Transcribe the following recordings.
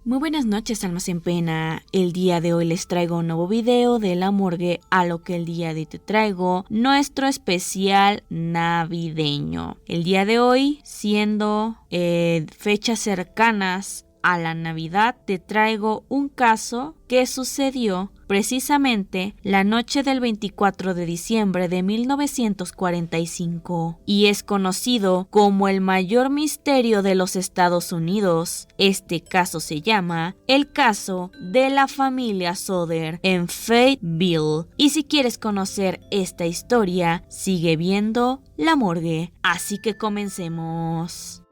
Muy buenas noches, almas en pena. El día de hoy les traigo un nuevo video de la morgue, a lo que el día de hoy te traigo nuestro especial navideño. El día de hoy, siendo fechas cercanas a la Navidad, te traigo un caso que sucedió precisamente la noche del 24 de diciembre de 1945 y es conocido como el mayor misterio de los Estados Unidos. Este caso se llama el caso de la familia Sodder en Fayetteville. Y si quieres conocer esta historia, sigue viendo La Morgue. Así que comencemos.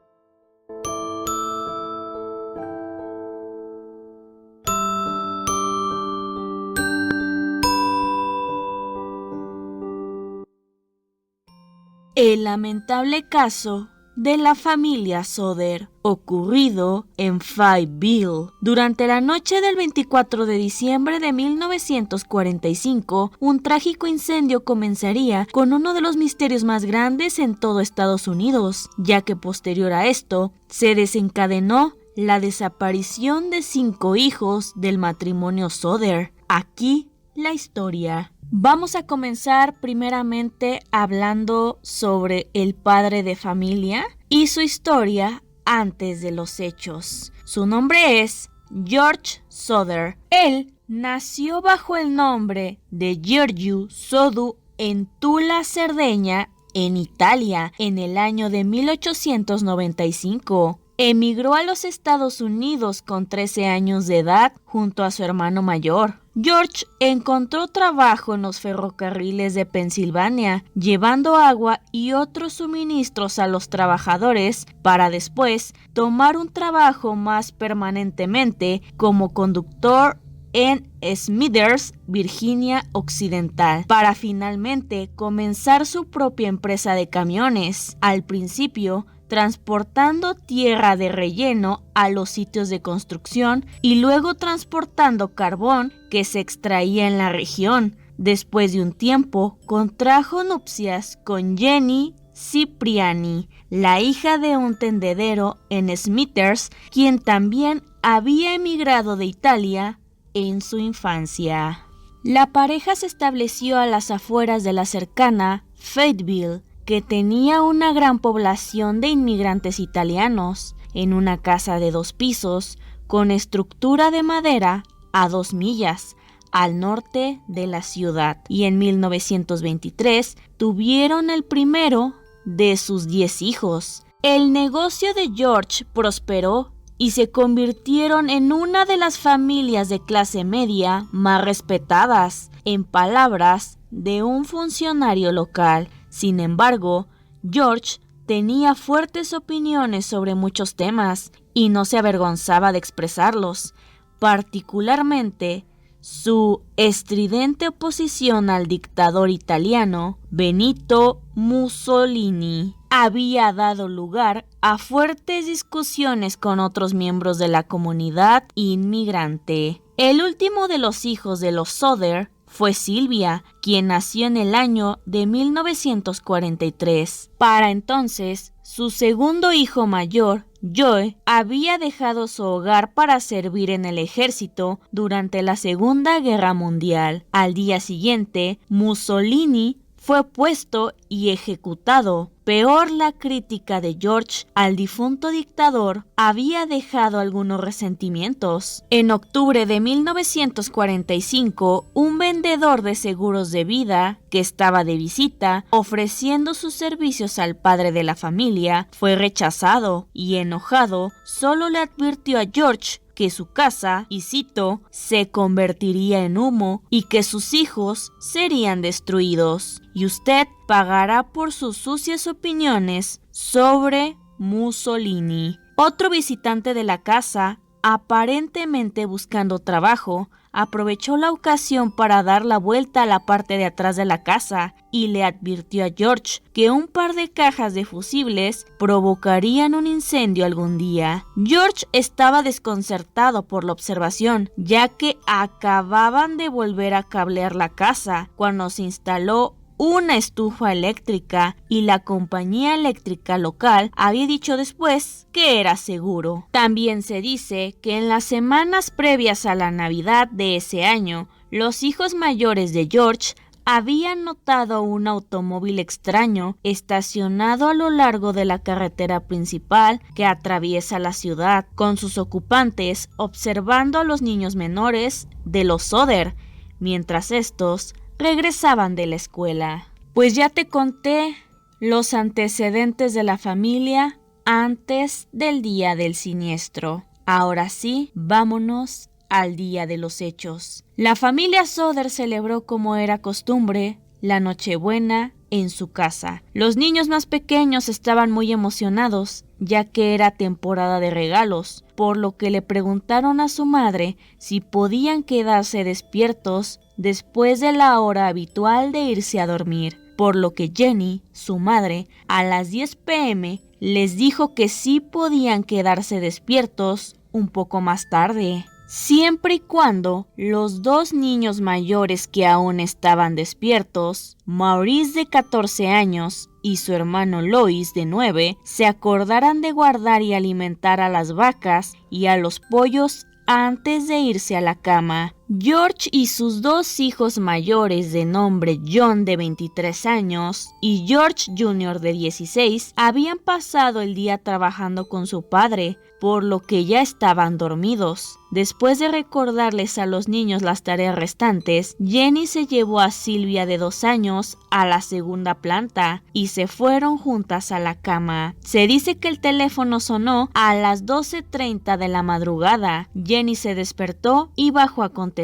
El lamentable caso de la familia Sodder, ocurrido en Fayetteville. Durante la noche del 24 de diciembre de 1945, un trágico incendio comenzaría con uno de los misterios más grandes en todo Estados Unidos, ya que posterior a esto se desencadenó la desaparición de 5 hijos del matrimonio Sodder. Aquí la historia. Vamos a comenzar primeramente hablando sobre el padre de familia y su historia antes de los hechos. Su nombre es George Sodder. Él nació bajo el nombre de Giorgio Soddu en Tula, Cerdeña, en Italia, en el año de 1895. Emigró a los Estados Unidos con 13 años de edad junto a su hermano mayor. George encontró trabajo en los ferrocarriles de Pensilvania, llevando agua y otros suministros a los trabajadores, para después tomar un trabajo más permanentemente como conductor en Smithers, Virginia Occidental, para finalmente comenzar su propia empresa de camiones. Al principio, transportando tierra de relleno a los sitios de construcción y luego transportando carbón que se extraía en la región. Después de un tiempo, contrajo nupcias con Jenny Cipriani, la hija de un tendedero en Smithers, quien también había emigrado de Italia en su infancia. La pareja se estableció a las afueras de la cercana Fayetteville, que tenía una gran población de inmigrantes italianos, en una casa de 2 pisos con estructura de madera a 2 millas al norte de la ciudad, y en 1923 tuvieron el primero de sus 10 hijos. El negocio de George prosperó y se convirtieron en una de las familias de clase media más respetadas, en palabras de un funcionario local. Sin embargo, George tenía fuertes opiniones sobre muchos temas y no se avergonzaba de expresarlos, particularmente su estridente oposición al dictador italiano Benito Mussolini. Había dado lugar a fuertes discusiones con otros miembros de la comunidad inmigrante. El último de los hijos de los Sodder fue Sylvia, quien nació en el año de 1943. Para entonces, su segundo hijo mayor, Joe, había dejado su hogar para servir en el ejército durante la Segunda Guerra Mundial. Al día siguiente, Mussolini fue puesto y ejecutado. Peor, la crítica de George al difunto dictador había dejado algunos resentimientos. En octubre de 1945, un vendedor de seguros de vida que estaba de visita ofreciendo sus servicios al padre de la familia fue rechazado y, enojado, solo le advirtió a George que su casa, y cito, se convertiría en humo y que sus hijos serían destruidos, y usted pagará por sus sucias opiniones sobre Mussolini. Otro visitante de la casa, aparentemente buscando trabajo, aprovechó la ocasión para dar la vuelta a la parte de atrás de la casa y le advirtió a George que un par de cajas de fusibles provocarían un incendio algún día. George estaba desconcertado por la observación, ya que acababan de volver a cablear la casa cuando se instaló una estufa eléctrica y la compañía eléctrica local había dicho después que era seguro. También se dice que en las semanas previas a la Navidad de ese año, los hijos mayores de George habían notado un automóvil extraño estacionado a lo largo de la carretera principal que atraviesa la ciudad, con sus ocupantes observando a los niños menores de los Soder, mientras estos regresaban de la escuela. Pues ya te conté los antecedentes de la familia antes del día del siniestro. Ahora sí, vámonos al día de los hechos. La familia Soder celebró, como era costumbre, la Nochebuena en su casa. Los niños más pequeños estaban muy emocionados, ya que era temporada de regalos, por lo que le preguntaron a su madre si podían quedarse despiertos después de la hora habitual de irse a dormir, por lo que Jenny, su madre, a las 10 p.m. les dijo que sí podían quedarse despiertos un poco más tarde, siempre y cuando los dos niños mayores que aún estaban despiertos, Maurice de 14 años y su hermano Lois de 9, se acordaran de guardar y alimentar a las vacas y a los pollos antes de irse a la cama. George y sus dos hijos mayores de nombre John de 23 años y George Jr. de 16 habían pasado el día trabajando con su padre, por lo que ya estaban dormidos. Después de recordarles a los niños las tareas restantes, Jenny se llevó a Sylvia de 2 años a la segunda planta y se fueron juntas a la cama. Se dice que el teléfono sonó a las 12:30 de la madrugada. Jenny se despertó y bajó a contestar.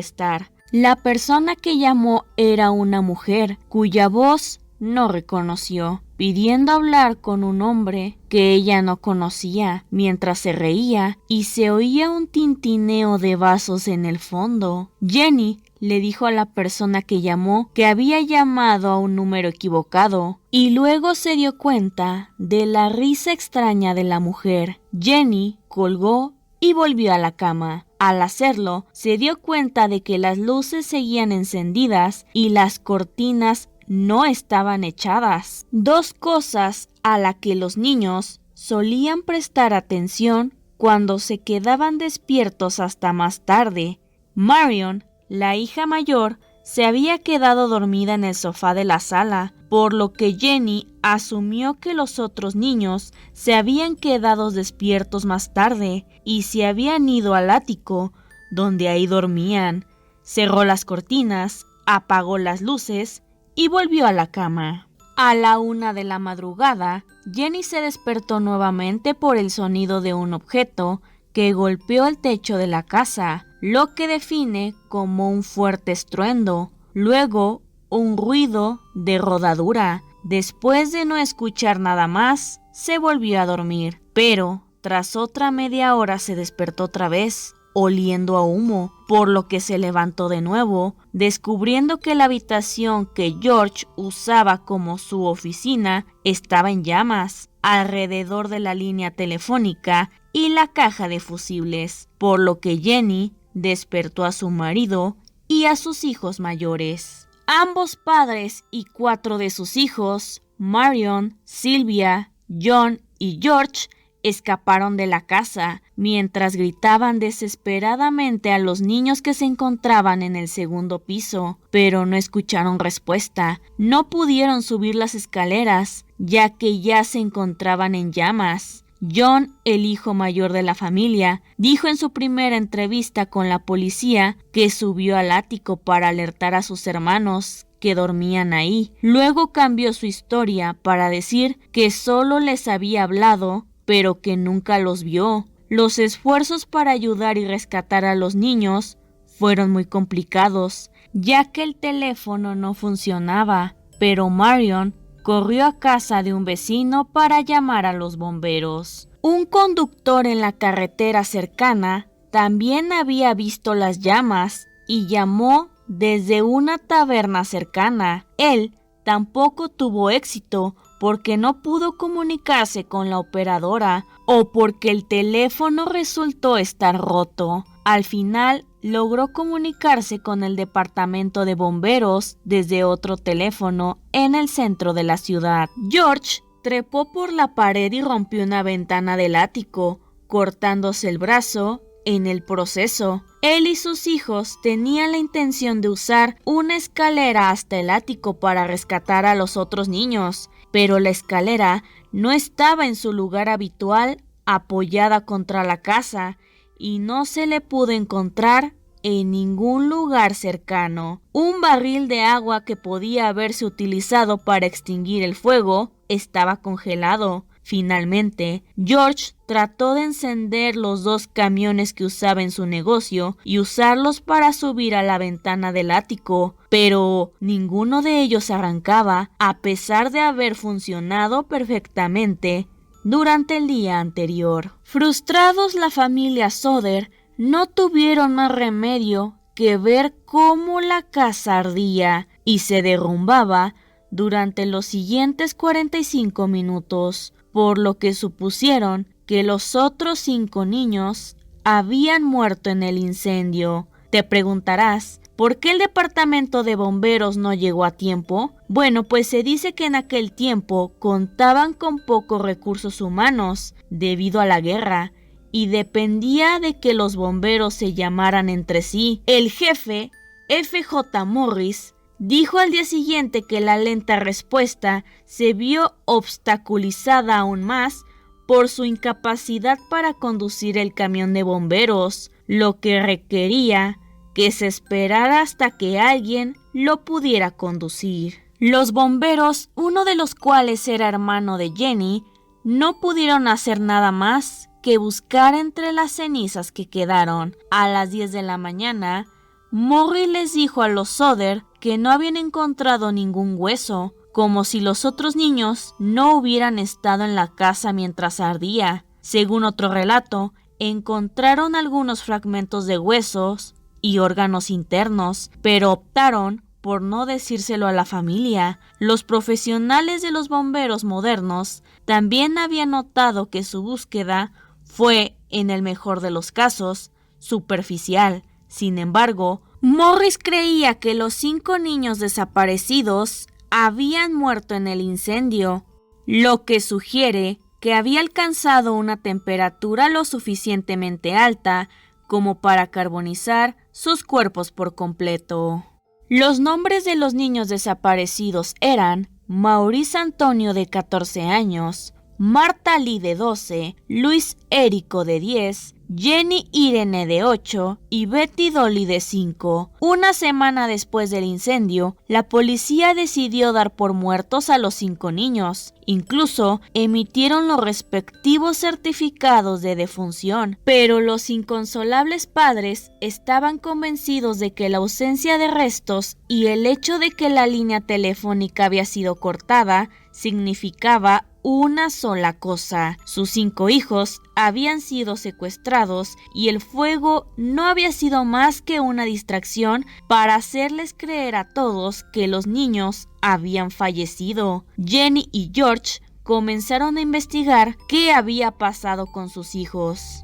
La persona que llamó era una mujer, cuya voz no reconoció, pidiendo hablar con un hombre que ella no conocía, mientras se reía y se oía un tintineo de vasos en el fondo. Jenny le dijo a la persona que llamó que había llamado a un número equivocado y luego se dio cuenta de la risa extraña de la mujer. Jenny colgó y volvió a la cama. Al hacerlo, se dio cuenta de que las luces seguían encendidas y las cortinas no estaban echadas. Dos cosas a las que los niños solían prestar atención cuando se quedaban despiertos hasta más tarde. Marion, la hija mayor, se había quedado dormida en el sofá de la sala, por lo que Jenny asumió que los otros niños se habían quedado despiertos más tarde y se habían ido al ático, donde ahí dormían. Cerró las cortinas, apagó las luces y volvió a la cama. A la 1 de la madrugada, Jenny se despertó nuevamente por el sonido de un objeto que golpeó el techo de la casa, lo que define como un fuerte estruendo. Luego, un ruido de rodadura. Después de no escuchar nada más, se volvió a dormir, pero tras otra media hora se despertó otra vez, oliendo a humo, por lo que se levantó de nuevo, descubriendo que la habitación que George usaba como su oficina estaba en llamas alrededor de la línea telefónica y la caja de fusibles, por lo que Jenny despertó a su marido y a sus hijos mayores. Ambos padres y 4 de sus hijos, Marion, Sylvia, John y George, escaparon de la casa mientras gritaban desesperadamente a los niños que se encontraban en el segundo piso, pero no escucharon respuesta. No pudieron subir las escaleras, ya que ya se encontraban en llamas. John, el hijo mayor de la familia, dijo en su primera entrevista con la policía que subió al ático para alertar a sus hermanos que dormían ahí. Luego cambió su historia para decir que solo les había hablado, pero que nunca los vio. Los esfuerzos para ayudar y rescatar a los niños fueron muy complicados, ya que el teléfono no funcionaba, pero Marion corrió a casa de un vecino para llamar a los bomberos. Un conductor en la carretera cercana también había visto las llamas y llamó desde una taberna cercana. Él tampoco tuvo éxito porque no pudo comunicarse con la operadora o porque el teléfono resultó estar roto. Al final logró comunicarse con el departamento de bomberos desde otro teléfono en el centro de la ciudad. George trepó por la pared y rompió una ventana del ático, cortándose el brazo en el proceso. Él y sus hijos tenían la intención de usar una escalera hasta el ático para rescatar a los otros niños, pero la escalera no estaba en su lugar habitual, apoyada contra la casa, y no se le pudo encontrar en ningún lugar cercano. Un barril de agua que podía haberse utilizado para extinguir el fuego estaba congelado. Finalmente, George trató de encender los 2 camiones que usaba en su negocio y usarlos para subir a la ventana del ático, pero ninguno de ellos arrancaba, a pesar de haber funcionado perfectamente durante el día anterior. Frustrados, la familia Soder no tuvieron más remedio que ver cómo la casa ardía y se derrumbaba durante los siguientes 45 minutos, por lo que supusieron que los otros 5 niños habían muerto en el incendio. Te preguntarás, ¿por qué el departamento de bomberos no llegó a tiempo? Bueno, pues se dice que en aquel tiempo contaban con pocos recursos humanos debido a la guerra y dependía de que los bomberos se llamaran entre sí. El jefe, F.J. Morris, dijo al día siguiente que la lenta respuesta se vio obstaculizada aún más por su incapacidad para conducir el camión de bomberos, lo que requería que se esperara hasta que alguien lo pudiera conducir. Los bomberos, uno de los cuales era hermano de Jenny, no pudieron hacer nada más que buscar entre las cenizas que quedaron. A las 10 de la mañana, Morris les dijo a los Soder que no habían encontrado ningún hueso, como si los otros niños no hubieran estado en la casa mientras ardía. Según otro relato, encontraron algunos fragmentos de huesos y órganos internos, pero optaron por no decírselo a la familia. Los profesionales de los bomberos modernos también habían notado que su búsqueda fue, en el mejor de los casos, superficial. Sin embargo, Morris creía que los 5 niños desaparecidos habían muerto en el incendio, lo que sugiere que había alcanzado una temperatura lo suficientemente alta como para carbonizar sus cuerpos por completo. Los nombres de los niños desaparecidos eran Maurice Antonio, de 14 años, Marta Lee, de 12, Luis Érico, de 10, Jenny Irene, de 8 y Betty Dolly, de 5. Una semana después del incendio, la policía decidió dar por muertos a los 5 niños. Incluso emitieron los respectivos certificados de defunción, pero los inconsolables padres estaban convencidos de que la ausencia de restos y el hecho de que la línea telefónica había sido cortada significaba una sola cosa: sus 5 hijos habían sido secuestrados y el fuego no había sido más que una distracción para hacerles creer a todos que los niños habían fallecido. Jenny y George comenzaron a investigar qué había pasado con sus hijos.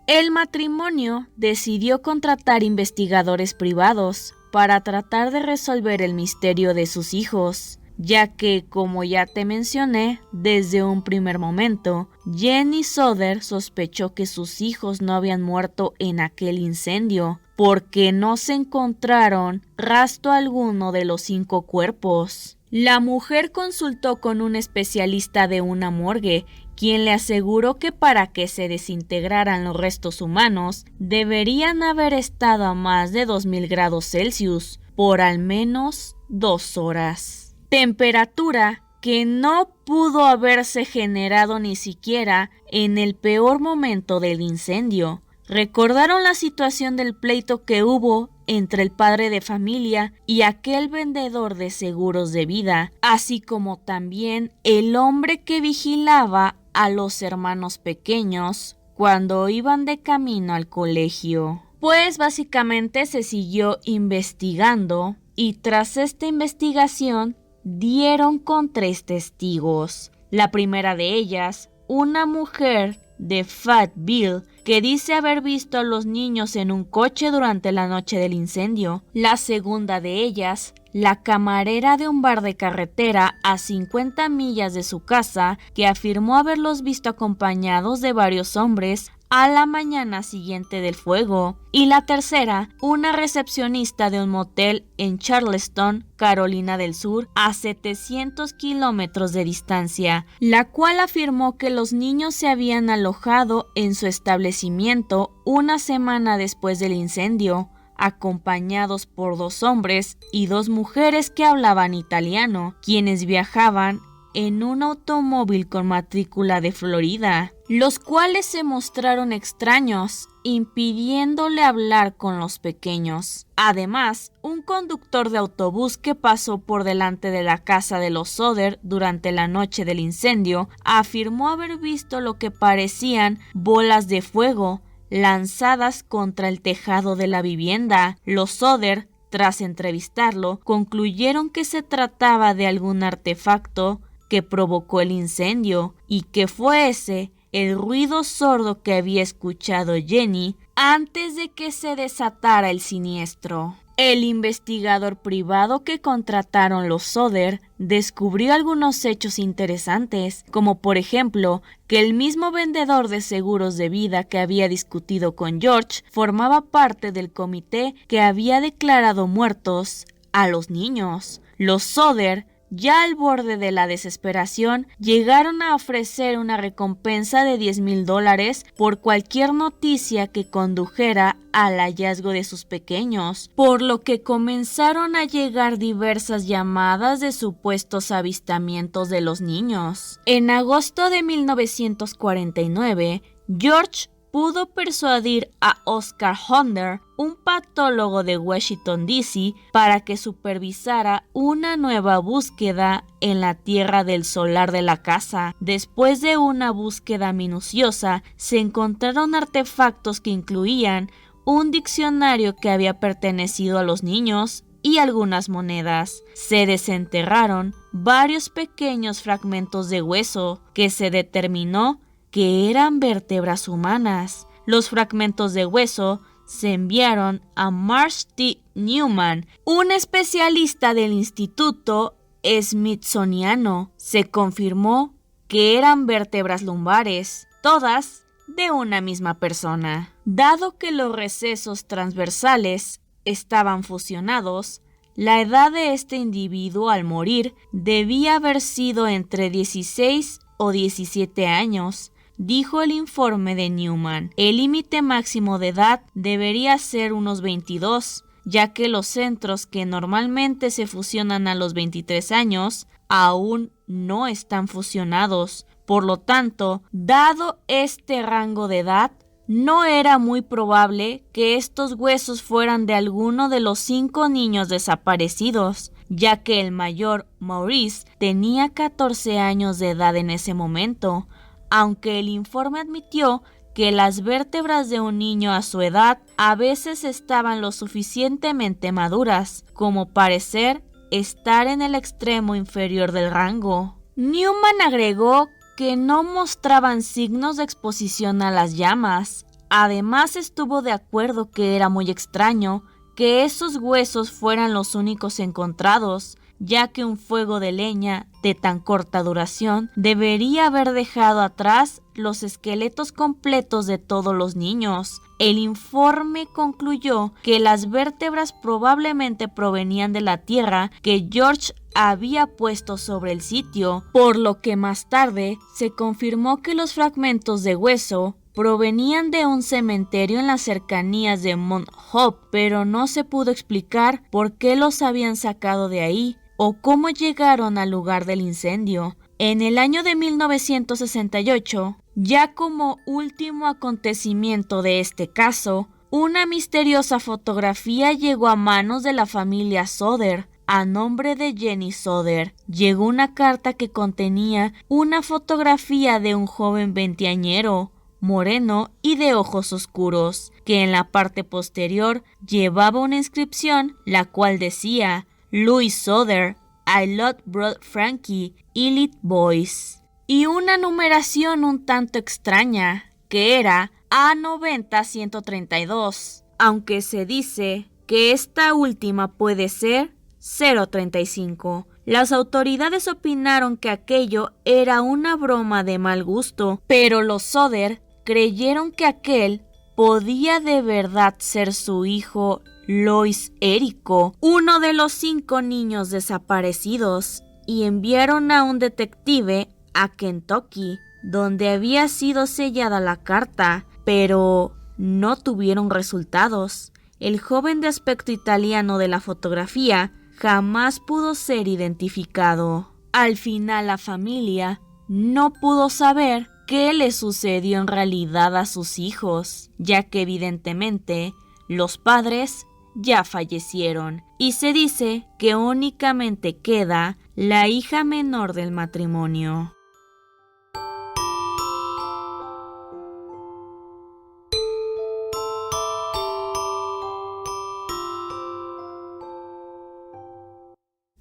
El matrimonio decidió contratar investigadores privados para tratar de resolver el misterio de sus hijos, ya que, como ya te mencioné, desde un primer momento, Jenny Soder sospechó que sus hijos no habían muerto en aquel incendio, porque no se encontraron rastro alguno de los 5 cuerpos. La mujer consultó con un especialista de una morgue, quien le aseguró que para que se desintegraran los restos humanos, deberían haber estado a más de 2000 grados Celsius por al menos 2 horas. Temperatura que no pudo haberse generado ni siquiera en el peor momento del incendio. Recordaron la situación del pleito que hubo entre el padre de familia y aquel vendedor de seguros de vida, así como también el hombre que vigilaba a los hermanos pequeños cuando iban de camino al colegio. Pues básicamente se siguió investigando y tras esta investigación dieron con 3 testigos. La primera de ellas, una mujer de Fat Bill, que dice haber visto a los niños en un coche durante la noche del incendio. La segunda de ellas, la camarera de un bar de carretera a 50 millas de su casa, que afirmó haberlos visto acompañados de varios hombres a la mañana siguiente del fuego. Y la tercera, una recepcionista de un motel en Charleston, Carolina del Sur, a 700 kilómetros de distancia, la cual afirmó que los niños se habían alojado en su establecimiento una semana después del incendio, acompañados por 2 hombres y 2 mujeres que hablaban italiano, quienes viajaban en un automóvil con matrícula de Florida, los cuales se mostraron extraños, impidiéndole hablar con los pequeños. Además, un conductor de autobús que pasó por delante de la casa de los Soder durante la noche del incendio afirmó haber visto lo que parecían bolas de fuego lanzadas contra el tejado de la vivienda. Los Soder, tras entrevistarlo, concluyeron que se trataba de algún artefacto que provocó el incendio y que fue ese el ruido sordo que había escuchado Jenny antes de que se desatara el siniestro. El investigador privado que contrataron los Soder descubrió algunos hechos interesantes, como por ejemplo que el mismo vendedor de seguros de vida que había discutido con George formaba parte del comité que había declarado muertos a los niños. Los Soder, ya al borde de la desesperación, llegaron a ofrecer una recompensa de $10,000 por cualquier noticia que condujera al hallazgo de sus pequeños, por lo que comenzaron a llegar diversas llamadas de supuestos avistamientos de los niños. En agosto de 1949, George pudo persuadir a Oscar Hunter, un patólogo de Washington, D.C., para que supervisara una nueva búsqueda en la tierra del solar de la casa. Después de una búsqueda minuciosa, se encontraron artefactos que incluían un diccionario que había pertenecido a los niños y algunas monedas. Se desenterraron varios pequeños fragmentos de hueso que se determinó que eran vértebras humanas. Los fragmentos de hueso se enviaron a Marsh T. Newman, un especialista del Instituto Smithsoniano. Se confirmó que eran vértebras lumbares, todas de una misma persona. Dado que los recesos transversales estaban fusionados, la edad de este individuo al morir debía haber sido entre 16 o 17 años, dijo el informe de Newman. El límite máximo de edad debería ser unos 22, ya que los centros que normalmente se fusionan a los 23 años aún no están fusionados. Por lo tanto, dado este rango de edad, no era muy probable que estos huesos fueran de alguno de los 5 niños desaparecidos, ya que el mayor, Maurice, tenía 14 años de edad en ese momento, aunque el informe admitió que las vértebras de un niño a su edad a veces estaban lo suficientemente maduras como parecer estar en el extremo inferior del rango. Newman agregó que no mostraban signos de exposición a las llamas. Además, estuvo de acuerdo que era muy extraño que esos huesos fueran los únicos encontrados, ya que un fuego de leña de tan corta duración debería haber dejado atrás los esqueletos completos de todos los niños. El informe concluyó que las vértebras probablemente provenían de la tierra que George había puesto sobre el sitio, por lo que más tarde se confirmó que los fragmentos de hueso provenían de un cementerio en las cercanías de Mount Hope, pero no se pudo explicar por qué los habían sacado de ahí o cómo llegaron al lugar del incendio. En el año de 1968, ya como último acontecimiento de este caso, una misteriosa fotografía llegó a manos de la familia Soder. A nombre de Jenny Soder, llegó una carta que contenía una fotografía de un joven veinteañero, moreno y de ojos oscuros, que en la parte posterior llevaba una inscripción, la cual decía: Louis Soder, I love Broad Frankie, Elite Boys, y una numeración un tanto extraña. que era A90-132, aunque se dice que esta última puede ser 035. Las autoridades opinaron que aquello era una broma de mal gusto, pero los Soder creyeron que aquel podía de verdad ser su hijo Lois Érico, uno de los 5 niños desaparecidos, y enviaron a un detective a Kentucky, donde había sido sellada la carta, pero no tuvieron resultados. El joven de aspecto italiano de la fotografía jamás pudo ser identificado. Al final la familia no pudo saber qué le sucedió en realidad a sus hijos, ya que evidentemente los padres ya fallecieron y se dice que únicamente queda la hija menor del matrimonio.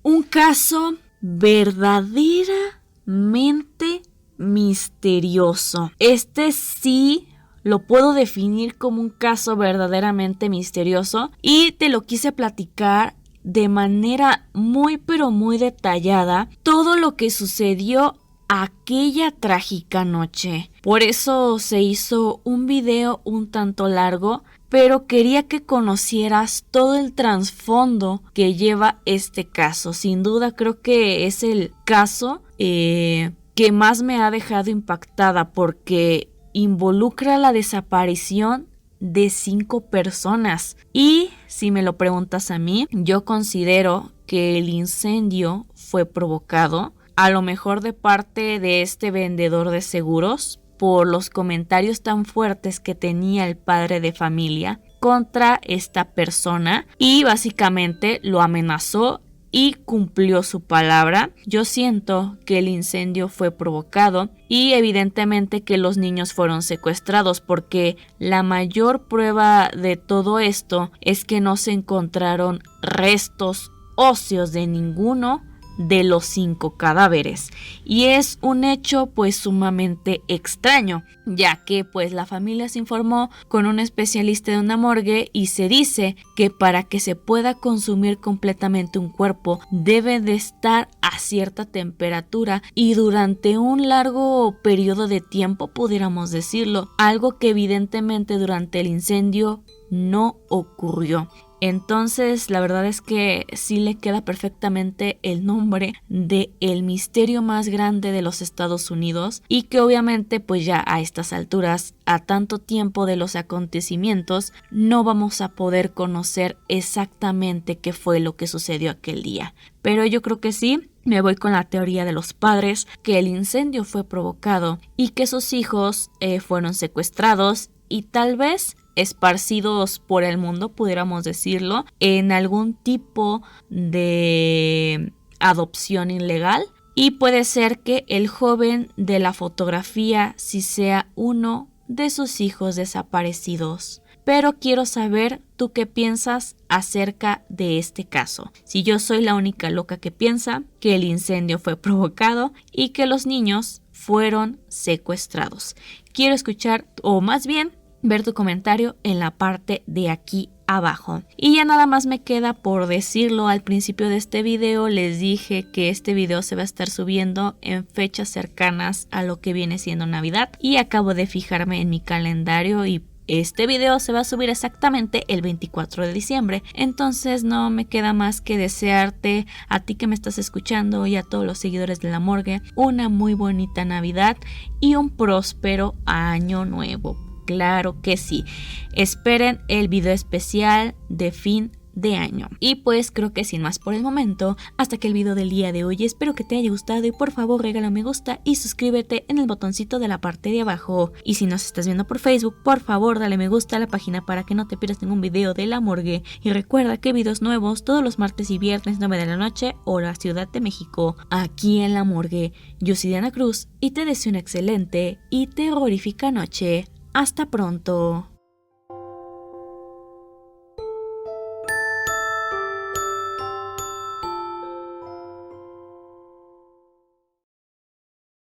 Un caso verdaderamente misterioso. Este sí lo puedo definir como un caso verdaderamente misterioso y te lo quise platicar de manera muy pero muy detallada todo lo que sucedió aquella trágica noche. Por eso se hizo un video un tanto largo, pero quería que conocieras todo el trasfondo que lleva este caso. Sin duda creo que es el caso que más me ha dejado impactada porque involucra la desaparición de 5 personas. Y si me lo preguntas a mí, yo considero que el incendio fue provocado, a lo mejor de parte de este vendedor de seguros, por los comentarios tan fuertes que tenía el padre de familia contra esta persona y básicamente lo amenazó y cumplió su palabra. Yo siento que el incendio fue provocado y evidentemente que los niños fueron secuestrados, porque la mayor prueba de todo esto es que no se encontraron restos óseos de ninguno de los 5 cadáveres, y es un hecho pues sumamente extraño, ya que pues la familia se informó con un especialista de una morgue y se dice que para que se pueda consumir completamente un cuerpo debe de estar a cierta temperatura y durante un largo periodo de tiempo, pudiéramos decirlo, algo que evidentemente durante el incendio no ocurrió. Entonces la verdad es que sí le queda perfectamente el nombre de el misterio más grande de los Estados Unidos, y que obviamente pues ya a estas alturas, a tanto tiempo de los acontecimientos, no vamos a poder conocer exactamente qué fue lo que sucedió aquel día. Pero yo creo que sí. Me voy con la teoría de los padres, que el incendio fue provocado y que sus hijos fueron secuestrados y tal vez esparcidos por el mundo, pudiéramos decirlo, en algún tipo de adopción ilegal. Y puede ser que el joven de la fotografía sí sea uno de sus hijos desaparecidos. Pero quiero saber tú qué piensas acerca de este caso. Si yo soy la única loca que piensa que el incendio fue provocado y que los niños fueron secuestrados. Quiero escuchar, o más bien ver tu comentario en la parte de aquí abajo. Y ya nada más me queda por decirlo. Al principio de este video les dije que este video se va a estar subiendo en fechas cercanas a lo que viene siendo Navidad, y acabo de fijarme en mi calendario y este video se va a subir exactamente el 24 de diciembre. Entonces no me queda más que desearte a ti que me estás escuchando y a todos los seguidores de La Morgue una muy bonita Navidad y un próspero año nuevo. Claro que sí. Esperen el video especial de fin de año. Y pues creo que sin más por el momento, hasta que el video del día de hoy. Espero que te haya gustado y por favor regala un me gusta y suscríbete en el botoncito de la parte de abajo. Y si nos estás viendo por Facebook, por favor dale me gusta a la página para que no te pierdas ningún video de La Morgue. Y recuerda que videos nuevos todos los martes y viernes 9 de la noche, hora Ciudad de México, aquí en La Morgue. Yo soy Diana Cruz y te deseo una excelente y terrorífica noche. Hasta pronto.